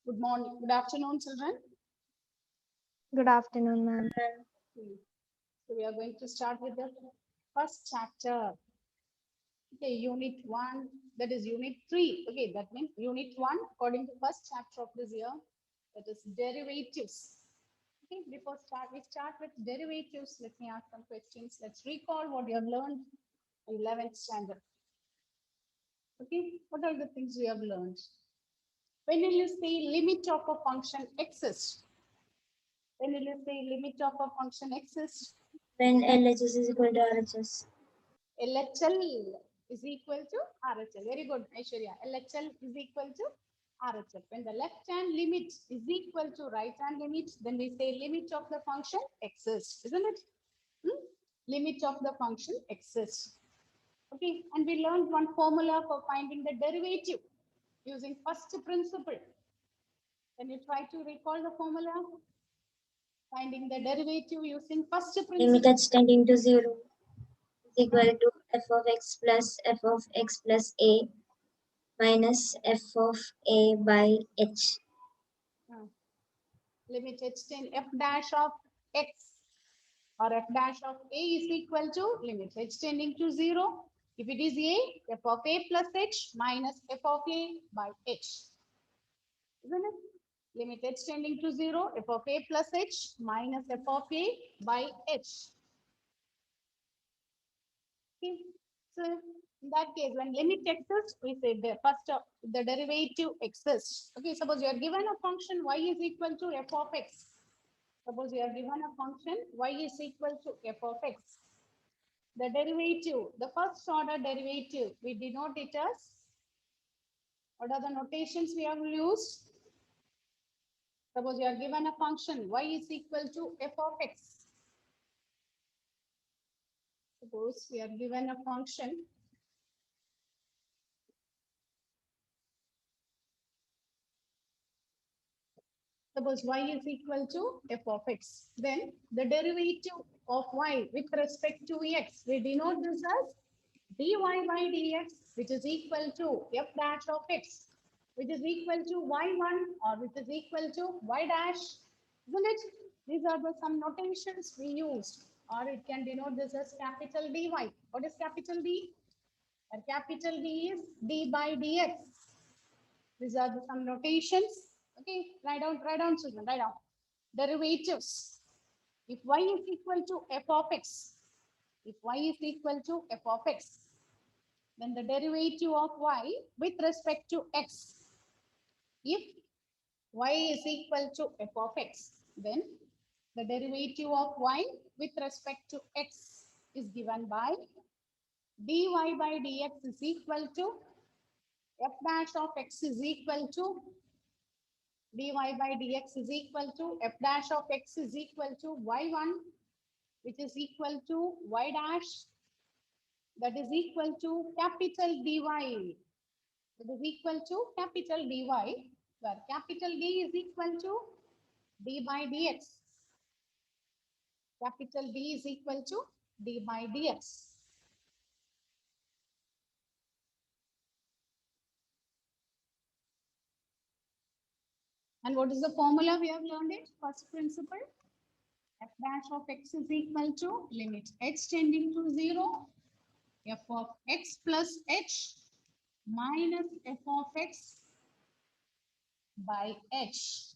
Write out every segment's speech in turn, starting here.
Good morning, good afternoon, children. Good afternoon, ma'am. So we are going to start with the first chapter. Okay, unit 1, that is unit 3. Okay, that means unit 1 according to first chapter of this year, that is derivatives. Okay, before we start with derivatives, let me ask some questions. Let's recall what you have learned in 11th standard. Okay, what are the things we have learned? When will you say limit of a function exists? When will you say limit of a function exists? When LHS is equal to RHS. LHL is equal to RHL. Very good, Aishwarya. LHL is equal to RHL. When the left hand limit is equal to right hand limit, then we say limit of the function exists, isn't it? Limit of the function exists. Okay, and we learned one formula for finding the derivative using first principle. Can you try to recall the formula? Finding the derivative using first principle. Limit h tending to 0 is equal to f of x plus f of x plus a minus f of a by h. Limit h tend f dash of x or f dash of a is equal to limit h tending to 0. If it is a, f of a plus h minus f of a by h. Isn't it? Limit h tending to 0, f of a plus h minus f of a by h. Okay. So in that case, when limit exists, we say the first the derivative exists. Okay, suppose you are given a function y is equal to f of x. Suppose you are given a function y is equal to f of x. The derivative, the first order derivative, we denote it as, what are the notations we have used? Suppose you are given a function y is equal to f of x. Suppose we are given a function suppose y is equal to f of x. Then the derivative of y with respect to x, we denote this as dy by dx, which is equal to f dash of x, which is equal to y1 or which is equal to y dash. Isn't it? These are the some notations we used, or it can denote this as capital dy. What is capital D? And capital D is d by dx. These are the some notations. Okay, write down, children, write down. Derivatives. If y is equal to f of x, if y is equal to f of x, then the derivative of y with respect to x. If y is equal to f of x, then the derivative of y with respect to x is given by dy by dx is equal to f dash of x is equal to dy by dx is equal to f dash of x is equal to y1, which is equal to y dash, that is equal to capital dy. It is equal to capital dy, where capital D is equal to d by dx. Capital D is equal to d by dx. And what is the formula we have learned it? First principle. F dash of x is equal to limit h tending to 0, f of x plus h minus f of x by h.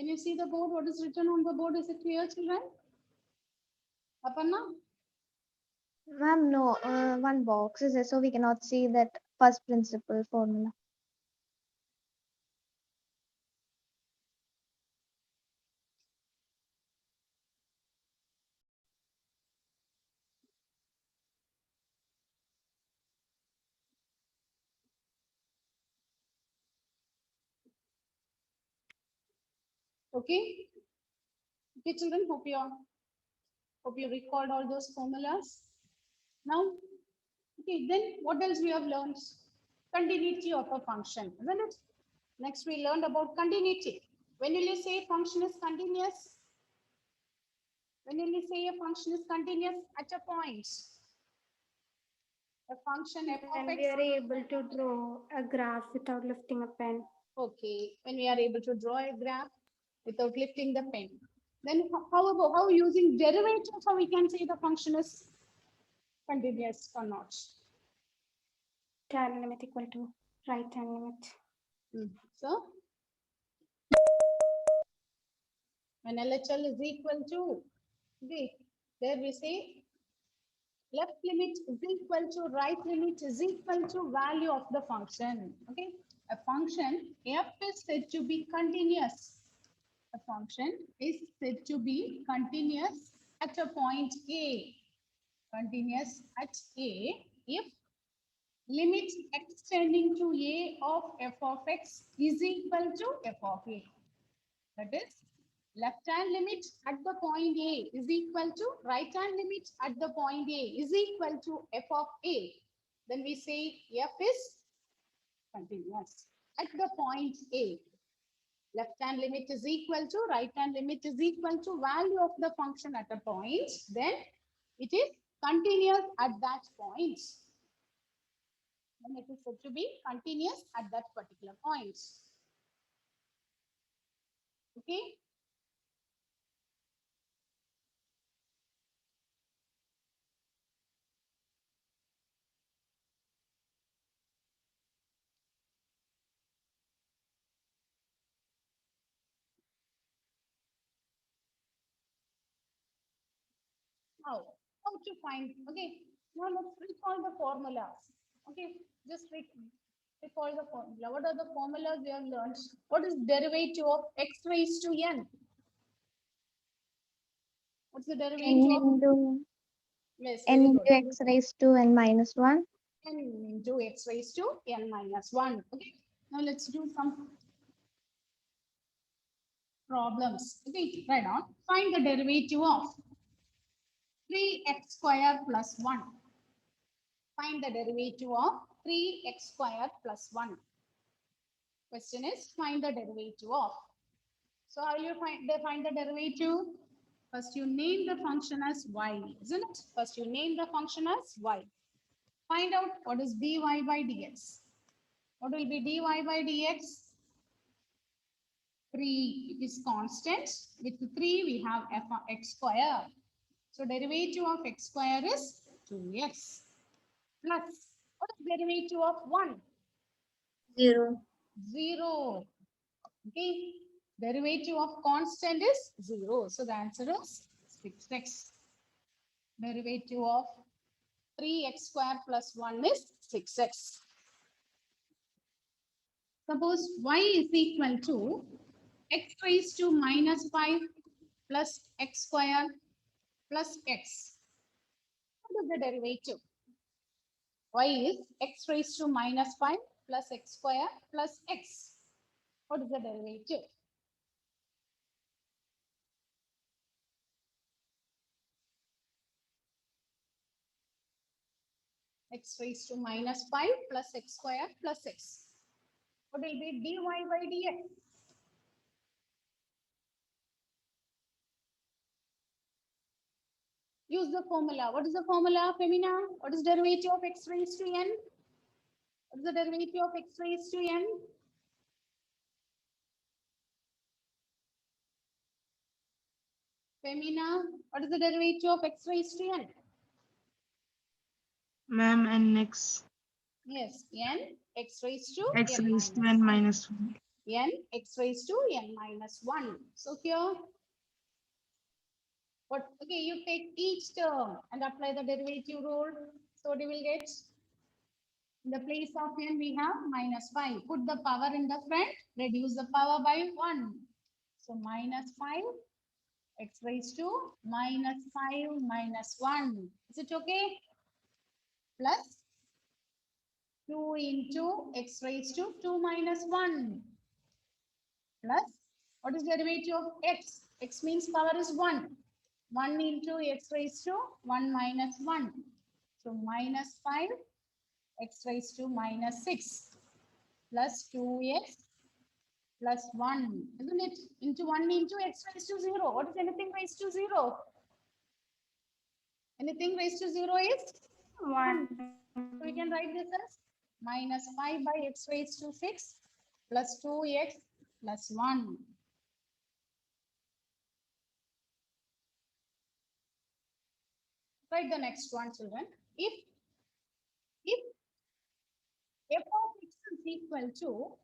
Can you see the board? What is written on the board? Is it clear, children? Aparna? Ma'am, no, one box is there, so we cannot see that first principle formula. Okay. Okay, children, hope you recalled all those formulas. Now, okay, then what else we have learned? Continuity of a function, isn't it? Next, we learned about continuity. When will you say function is continuous? When will you say a function is continuous at a point? A function f of And x. we are able to draw a graph without lifting a pen. Okay, when we are able to draw a graph without lifting the pen. Then how using derivatives, how we can say the function is continuous or not? Tan limit equal to right hand limit. So when LHL is equal to, okay, there we say left limit is equal to right limit is equal to value of the function. Okay, a function f is said to be continuous. A function is said to be continuous at a point A. Continuous at A if limit extending to A of f of x is equal to f of A. That is, left hand limit at the point A is equal to right hand limit at the point A is equal to f of A. Then we say f is continuous at the point A. Left hand limit is equal to right hand limit is equal to value of the function at a point. Then it is continuous at that point. Then it is said to be continuous at that particular point. Okay. How to find, okay, now let's recall the formulas. Okay, just recall the formula. What are the formulas we have learned? What is derivative of x raised to n? What's the n derivative of? into Yes, n very into good. x raised to n minus 1. N into x raised to n minus 1. Okay, now let's do some problems. Okay, right on. Find the derivative of 3x square plus 1. Find the derivative of 3x square plus 1. Question is find the derivative of. So how will you find the derivative? First you name the function as y, isn't it? First you name the function as y. Find out what is dy by dx. What will be dy by dx? 3 is constant. With 3 we have f of x square. So derivative of x square is 2x plus what is derivative of 1? 0. 0. Okay. Derivative of constant is 0. So the answer is 6x. Derivative of 3x square plus 1 is 6x. Suppose y is equal to x raised to minus 5 plus x square plus x. What is the derivative? Y is x raised to minus 5 plus x square plus x. What is the derivative? X raised to minus 5 plus x square plus x. What will be dy by dx? Use the formula. What is the formula, Femina? What is derivative of x raised to n? What is the derivative of x raised to n? Femina, what is the derivative of x raised to n? Ma'am, and next Yes, n x raised to x n raised to minus n 1. minus 1. N x raised to n minus 1. So here, what? Okay, you take each term and apply the derivative rule. So what you will get? In the place of n, we have minus 5. Put the power in the front, reduce the power by 1. So minus 5 x raised to minus 5 minus 1. Is it okay? Plus 2 into x raised to 2 minus 1 plus What is derivative of x? X means power is 1. 1 into x raised to 1 minus 1. So minus 5 x raised to minus 6 plus 2x plus 1. Isn't it? Into 1 into x raised to 0. What is anything raised to 0? Anything raised to 0 is 1. So we can write this as minus 5 by x raised to 6 plus 2x plus 1. Write the next one, children. If f of x is equal to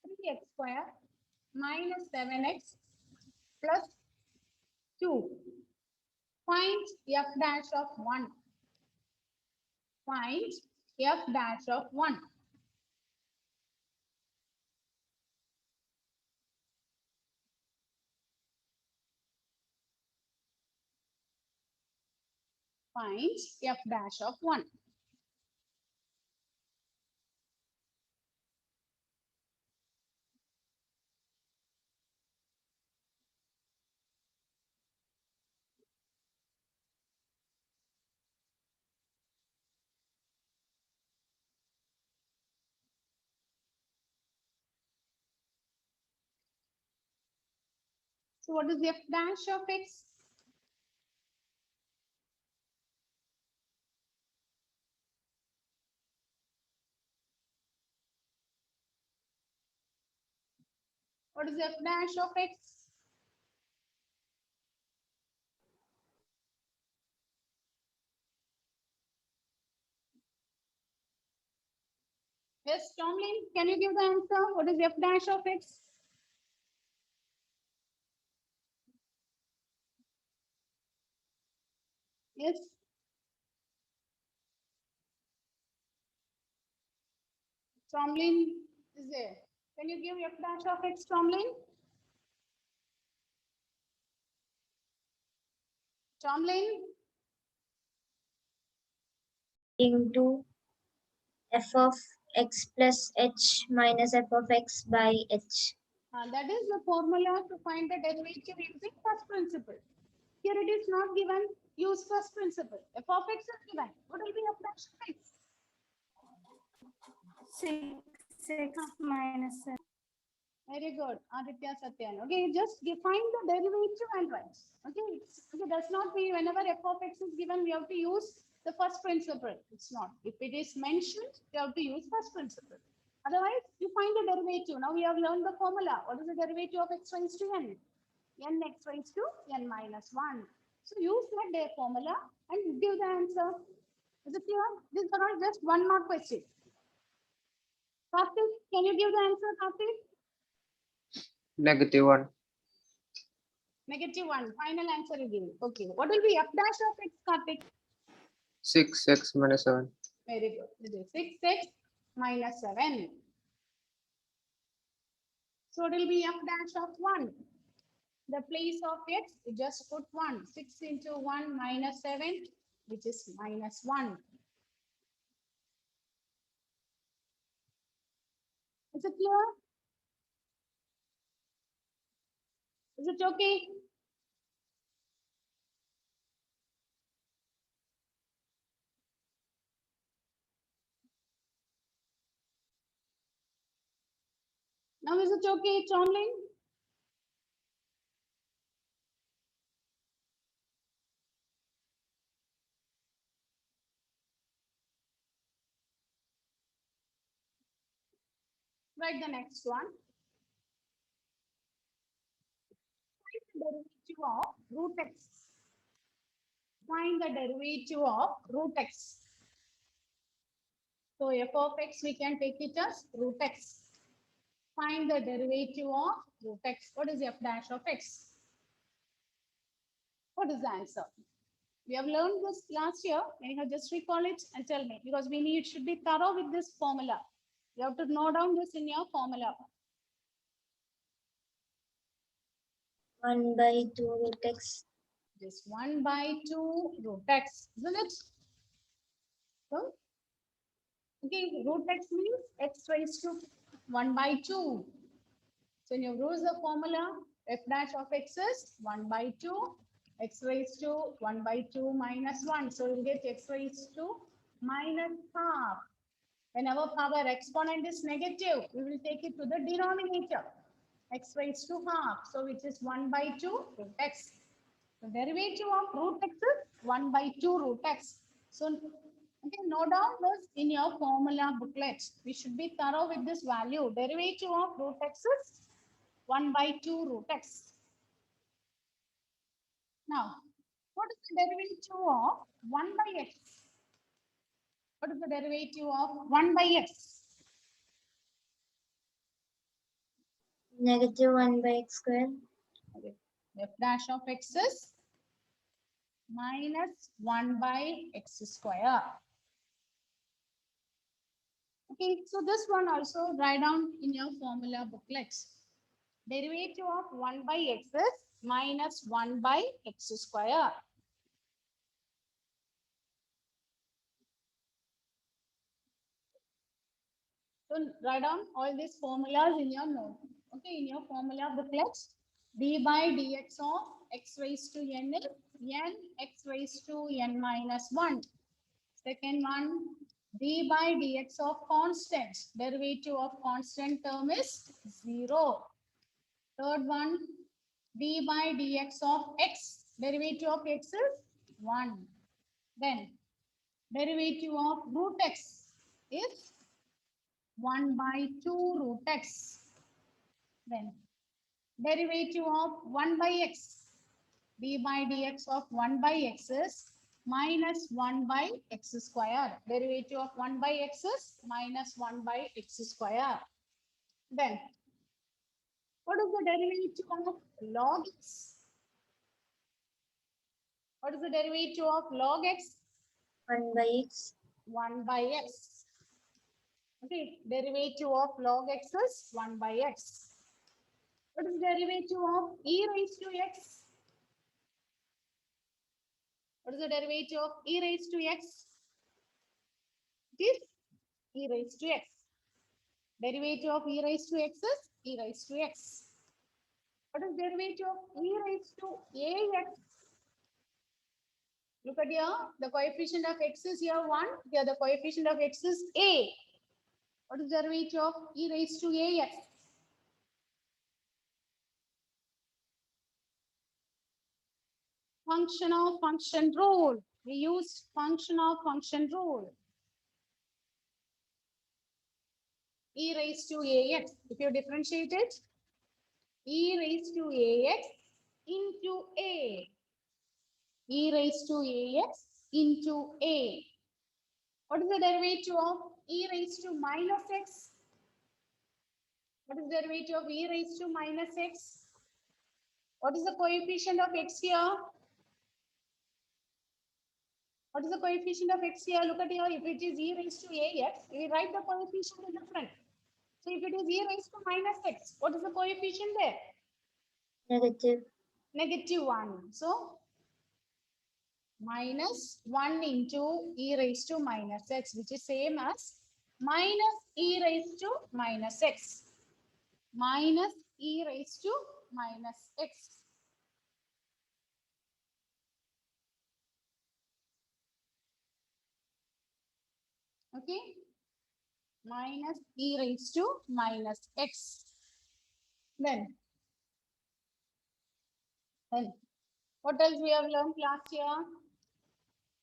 3x square minus 7x plus 2, find f dash of 1. Find f dash of 1. Find f dash of 1. So what is f dash of x? What is f dash of x? Yes, Tomlin, can you give the answer? What is f dash of x? Yes. Tomlin is there. Can you give f dash of x, Tomlin? Tomlin? Into f of x plus h minus f of x by h. That is the formula to find the derivative using first principle. Here it is not given. Use first principle. F of x is given. What will be f dash of x? 6 minus 7. Very good, Aditya Satyan. Okay, just define the derivative and write. Okay, okay, does not mean whenever f of x is given, we have to use the first principle. It's not. If it is mentioned, you have to use first principle. Otherwise, you find the derivative. Now we have learned the formula. What is the derivative of x raised to n? N x raised to n minus 1. So use that formula and give the answer. Is it clear? These are all just one mark question. Karthik, can you give the answer, Karthik? -1. -1. Final answer you give. Okay. What will be f dash of x, Karthik? 6x minus 7. Very good. This is 6x minus 7. So it will be f dash of 1. The place of x, you just put 1. 6 into 1 minus 7, which is minus 1. Is it clear? Is it okay? Now is it okay, Tomlin? Write the next one. Find the derivative of root x. Find the derivative of root x. So f of x, we can take it as root x. Find the derivative of root x. What is f dash of x? What is the answer? We have learned this last year. Anyhow, just recall it and tell me, because we need should be thorough with this formula. You have to note down this in your formula. 1 by 2 root x. This 1 by 2 root x, isn't it? So, okay, root x means x raised to 1 by 2. So when you use the formula, f dash of x is 1 by 2, x raised to 1 by 2 minus 1. So we'll get x raised to minus half. When our power exponent is negative, we will take it to the denominator. X raised to half. So which is 1 by 2 root x. The derivative of root x is 1 by 2 root x. So, okay, note down this in your formula booklet. We should be thorough with this value. Derivative of root x is 1 by 2 root x. Now, what is the derivative of 1 by x? What is the derivative of 1 by x? Negative 1 by x square. Okay. F dash of x is minus 1 by x square. Okay, so this one also write down in your formula booklet. Derivative of 1 by x is minus 1 by x square. So write down all these formulas in your note. Okay, in your formula booklet, d by dx of x raised to n is n x raised to n minus 1. Second one, d by dx of constant. Derivative of constant term is 0. Third one, d by dx of x. Derivative of x is 1. Then derivative of root x is 1 by 2 root x. Then derivative of 1 by x. d by dx of 1 by x is minus 1 by x square. Derivative of 1 by x is minus 1 by x square. Then what is the derivative of log x? What is the derivative of log x? 1 by x. 1 by x. Okay, derivative of log x is 1 by x. What is the derivative of e raised to x? What is the derivative of e raised to x? It is e raised to x. Derivative of e raised to x is e raised to x. What is derivative of e raised to ax? Look at here, the coefficient of x is here 1. Here the coefficient of x is a. What is derivative of e raised to ax? Function of function rule. We use function of function rule. E raised to ax. If you differentiate it, e raised to ax into a. E raised to ax into a. What is the derivative of e raised to minus x? What is the derivative of e raised to minus x? What is the coefficient of x here? What is the coefficient of x here? Look at here. If it is e raised to ax, we write the coefficient in different. So if it is e raised to minus x, what is the coefficient there? Negative. Negative 1. So minus 1 into e raised to minus x, which is same as minus e raised to minus x. Minus e raised to minus x. Okay. Minus e raised to minus x. Then what else we have learned last year?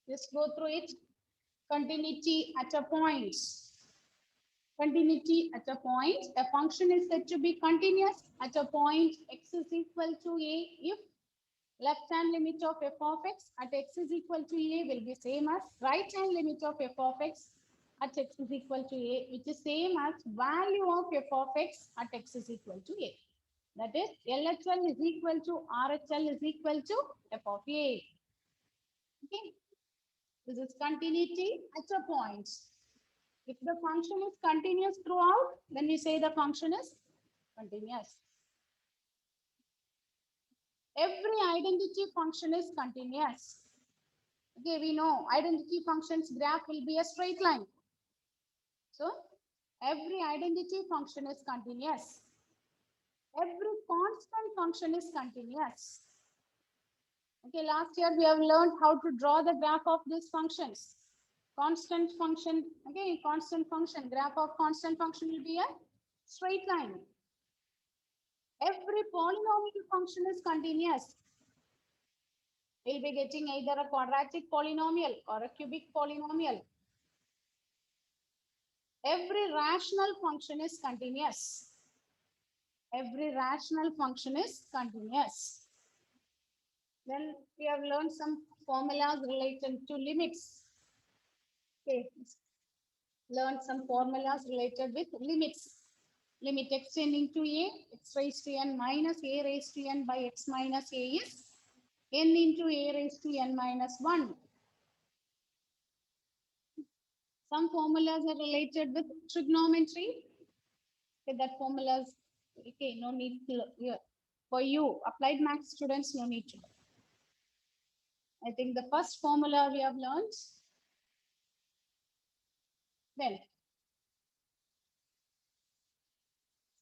Let's go through it. Continuity at a point. Continuity at a point. A function is said to be continuous at a point x is equal to a if left hand limit of f of x at x is equal to a will be same as right hand limit of f of x at x is equal to a, which is same as value of f of x at x is equal to a. That is LHL is equal to RHL is equal to f of a. Okay. This is continuity at a point. If the function is continuous throughout, then we say the function is continuous. Every identity function is continuous. Okay, we know identity functions graph will be a straight line. So every identity function is continuous. every constant function is continuous. Okay, last year we have learned how to draw the graph of these functions. Constant function, okay, constant function, graph of constant function will be a straight line. Every polynomial function is continuous. We'll be getting either a quadratic polynomial or a cubic polynomial. Every rational function is continuous. Every rational function is continuous. Then we have learned some formulas related to limits. Okay, learn some formulas related with limits. Limit x tending to a, x raised to n minus a raised to n by x minus a is n into a raised to n minus 1. Some formulas are related with trigonometry. Okay, that formulas, okay, no need to, yeah. For you, applied math students, no need to. I think the first formula we have learned. Then,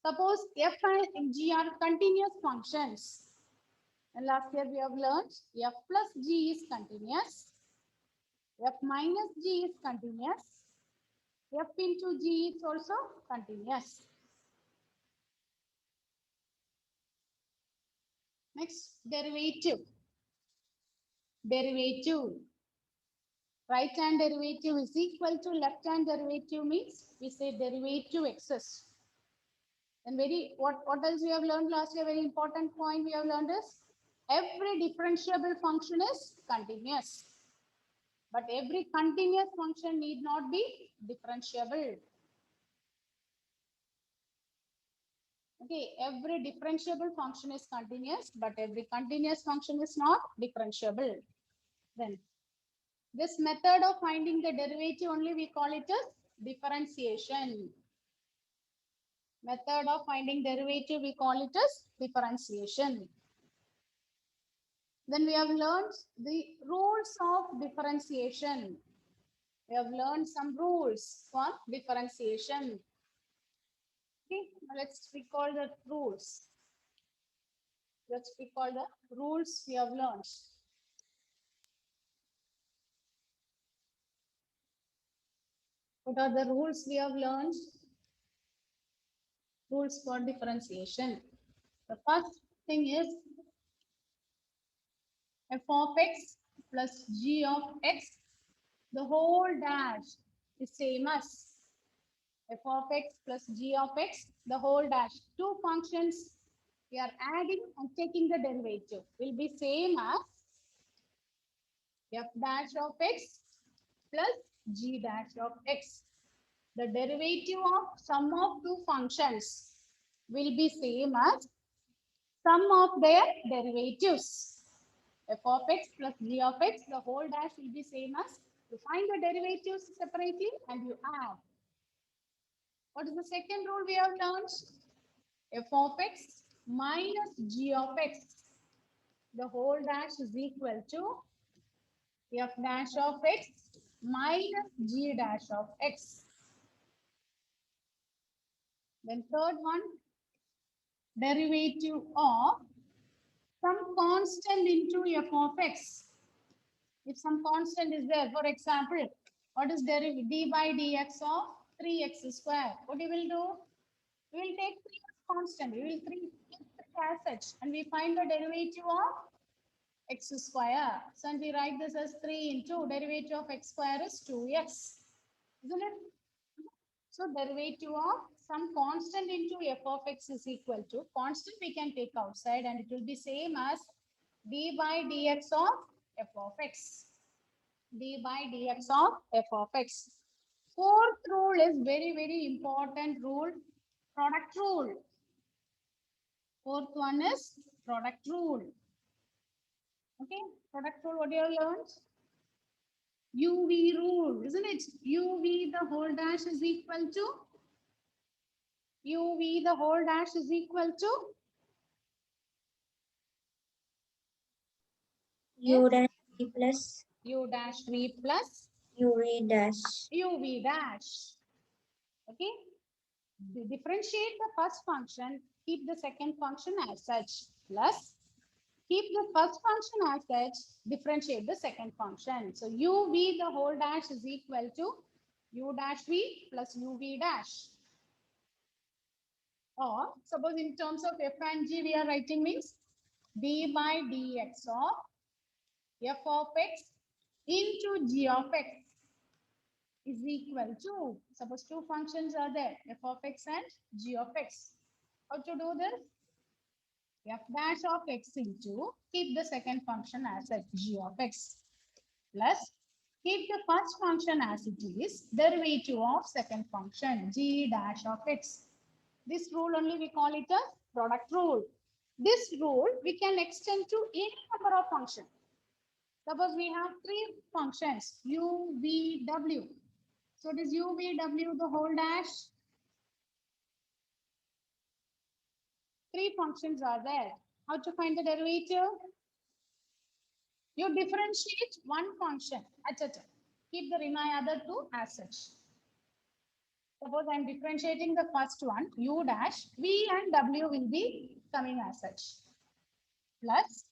suppose f and g are continuous functions. And last year we have learned f plus g is continuous. F minus g is continuous. F into g is also continuous. Next, derivative. Derivative. Right hand derivative is equal to left hand derivative means we say derivative exists. And what else we have learned last year? Very important point we have learned is every differentiable function is continuous. But every continuous function need not be differentiable. Okay, every differentiable function is continuous, but every continuous function is not differentiable. Then this method of finding the derivative only we call it as differentiation. Method of finding derivative we call it as differentiation. Then we have learned the rules of differentiation. We have learned some rules for differentiation. Okay, let's recall the rules. Let's recall the rules we have learned. What are the rules we have learned? Rules for differentiation. The first thing is f of x plus g of x, the whole dash is same as f of x plus g of x, the whole dash. Two functions we are adding and taking the derivative will be same as f dash of x plus g dash of x. The derivative of sum of two functions will be same as sum of their derivatives. F of x plus g of x, the whole dash will be same as you find the derivatives separately and you add. What is the second rule we have learned? F of x minus g of x, the whole dash is equal to f dash of x minus g dash of x. Then third one, derivative of some constant into f of x. If some constant is there, for example, what is d by dx of 3x square? What we will do? We will take 3 as constant. We will take 3 as such, and we find the derivative of x square. So and we write this as 3 into derivative of x square is 2x. Isn't it? So derivative of some constant into f of x is equal to constant we can take outside and it will be same as d by dx of f of x. D by dx of f of x. Fourth rule is very important rule, product rule. Fourth one is product rule. Okay, product rule, what do you have learned? UV rule, isn't it? UV the whole dash is equal to UV the whole dash is equal to U dash v plus U dash V plus UV dash. UV dash. Okay. Differentiate the first function keep the second function as such, plus keep the first function as such, differentiate the second function. So u v the whole dash is equal to u dash v plus u v dash. Or suppose in terms of f and g we are writing means d by dx of f of x into g of x is equal to, suppose two functions are there, f of x and g of x. How to do this? F dash of x into, keep the second function as a g of x, plus keep the first function as it is, derivative of second function g dash of x. This rule only we call it a product rule. This rule we can extend to any number of functions. Suppose we have three functions u, v, w. So it is u, v, w the whole dash. Three functions are there. How to find the derivative? You differentiate one function. Achha. Keep the remaining other two as such. Suppose I am differentiating the first one, u dash, v and w will be coming as such. Plus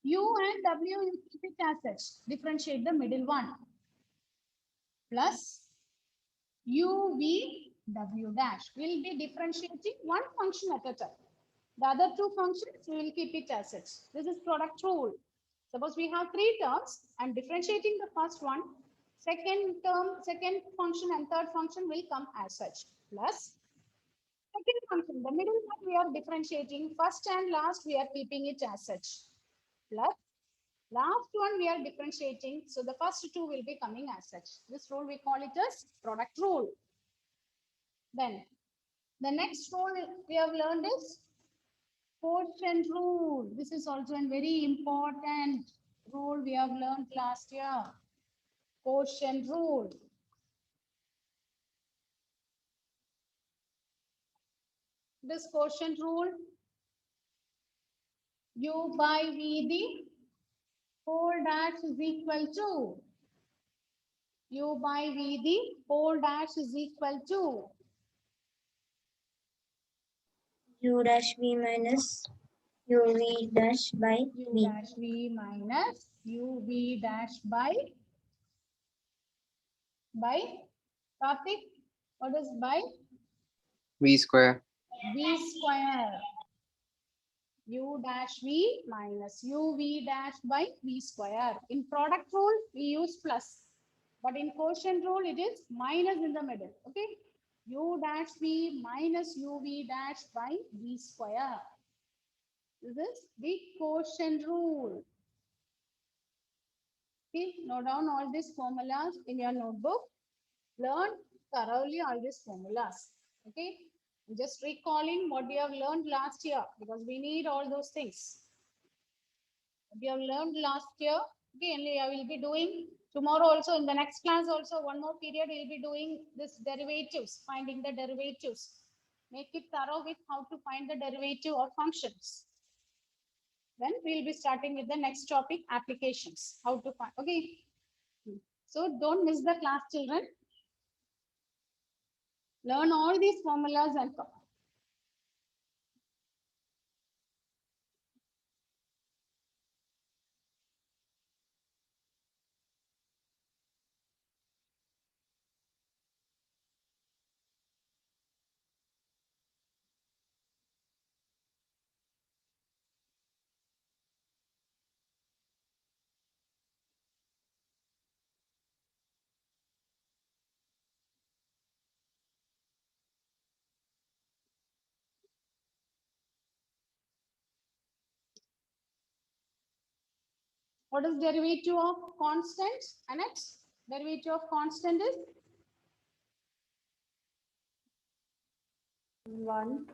u and w you keep it as such. Differentiate the middle one. Plus u, v, w dash. Will be differentiating one function at a time. The other two functions we will keep it as such. This is product rule. Suppose we have three terms and differentiating the first one, second term, second function and third function will come as such. Plus second function, the middle one we are differentiating, first and last we are keeping it as such. Plus last one we are differentiating, so the first two will be coming as such. This rule we call it as product rule. Then the next rule we have learned is quotient rule. This is also a very important rule we have learned last year. Quotient rule. This quotient rule, u by v the whole dash is equal to, u by v the whole dash is equal to u dash v minus uv dash by u v. dash v minus uv dash by Karthik, what is by? V square. V square. U dash v minus uv dash by v square. In product rule, we use plus. But in quotient rule, it is minus in the middle. Okay. U dash v minus uv dash by v square. This is the quotient rule. Okay. Note down all these formulas in your notebook. Learn thoroughly all these formulas. Okay. Just recalling what we have learned last year because we need all those things. We have learned last year. Okay, only I will be doing tomorrow also in the next class also one more period we will be doing this derivatives, finding the derivatives. Make it thorough with how to find the derivative of functions. Then we will be starting with the next topic, applications. How to find, okay. So don't miss the class, children. Learn all these formulas and come. What is derivative of constant? Annex, derivative of constant is 1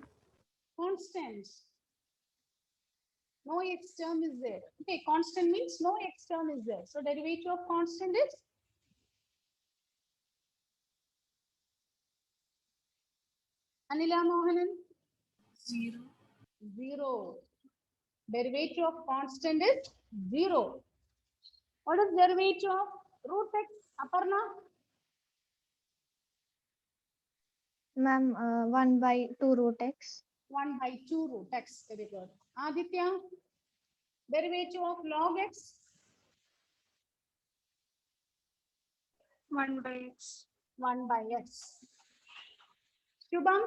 constant. No x term is there. Okay, constant means no x term is there. So derivative of constant is Anila Mohanan? 0. 0. Derivative of constant is 0. What is derivative of root x, Aparna? Ma'am, 1 by 2 root x. 1 by 2 root x. Very good. Aditya, derivative of log x. 1 by x. 1 by x. Shubham,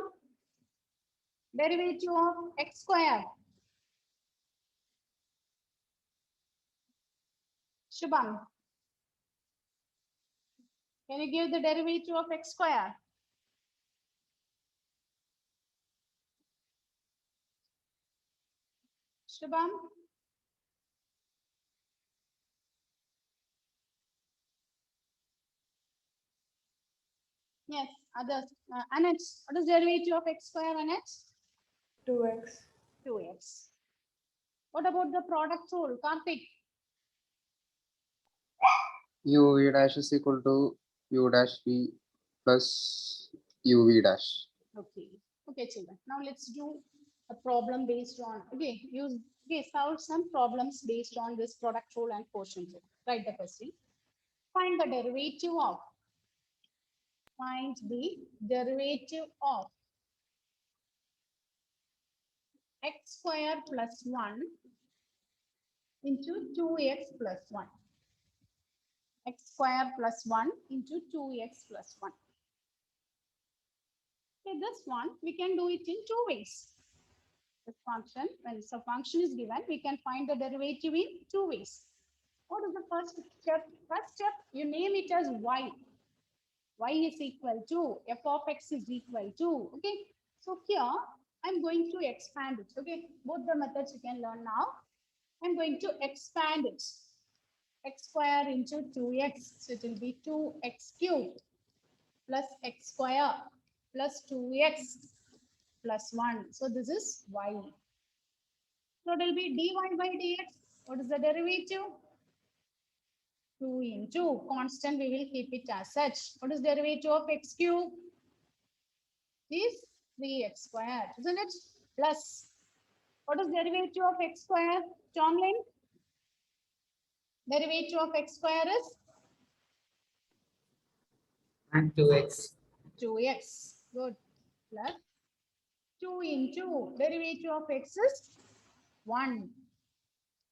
derivative of x square. Shubham, can you give the derivative of x square? Shubham, yes, others. Anet, what is derivative of x square, Anet? 2x. 2x. What about the product rule, Karthik? uv dash is equal to u dash v plus uv dash. Okay. Okay, children. Now let's do a problem based on, solve some problems based on this product rule and quotient rule. Write the question. Find the derivative of x square plus 1 into 2x plus 1. X square plus 1 into 2x plus 1. Okay, this one, we can do it in two ways. This function, when the function is given, we can find the derivative in two ways. What is the first step? First step, you name it as y. Y is equal to, f of x is equal to, okay? So here, I'm going to expand it, okay? Both the methods you can learn now. I'm going to expand it. X square into 2x, so it will be 2x cubed plus x square plus 2x plus 1. So this is y. So it will be dy by dx. What is the derivative? 2 into constant, we will keep it as such. What is derivative of x cube? Is 3x squared, isn't it? Plus, what is derivative of x square? Tomlin? Derivative of x square is And 2x. 2x. Good. Plus 2 into derivative of x is 1.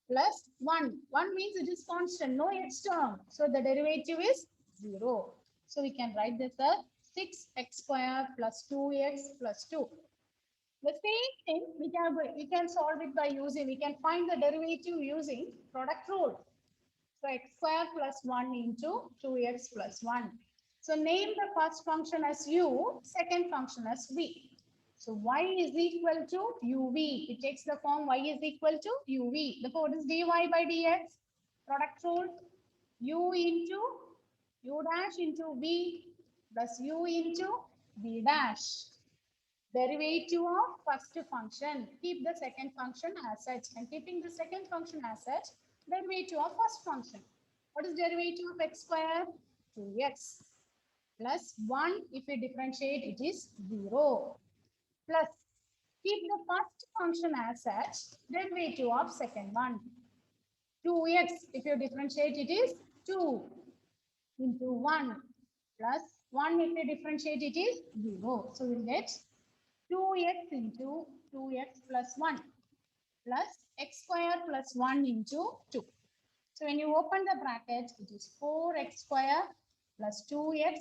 Plus 1. 1 means it is constant, no x term. So the derivative is 0. So we can write this as 6x square plus 2x plus 2. The same thing we can solve it by using, we can find the derivative using product rule. So x square plus 1 into 2x plus 1. So name the first function as u, second function as v. So y is equal to uv. It takes the form y is equal to uv. Therefore, what is dy by dx? Product rule. U into u dash into v plus u into v dash. Derivative of first function. Keep the second function as such. And keeping the second function as such, derivative of first function. What is derivative of x square? 2x. Plus 1, if we differentiate, it is 0. Plus, keep the first function as such, derivative of second one. 2x, if you differentiate, it is 2 into 1 plus 1, if you differentiate, it is 0. So we'll get 2x into 2x plus 1 plus x square plus 1 into 2. So when you open the bracket, it is 4x square plus 2x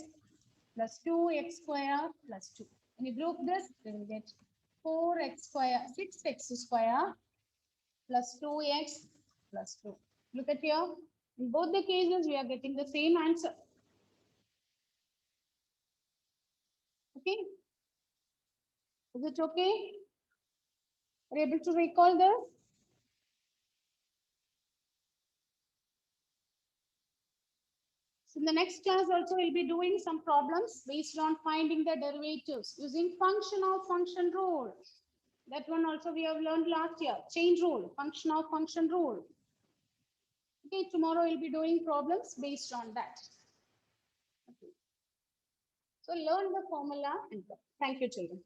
plus 2x square plus 2. When you group this, we will get 4x square, 6x square plus 2x plus 2. Look at here. In both the cases, we are getting the same answer. Okay. Is it okay? Are you able to recall this? So in the next class also we'll be doing some problems based on finding the derivatives using function of function rule. That one also we have learned last year. Chain rule, function of function rule. Okay, tomorrow we'll be doing problems based on that. Okay. So learn the formula and thank you, children.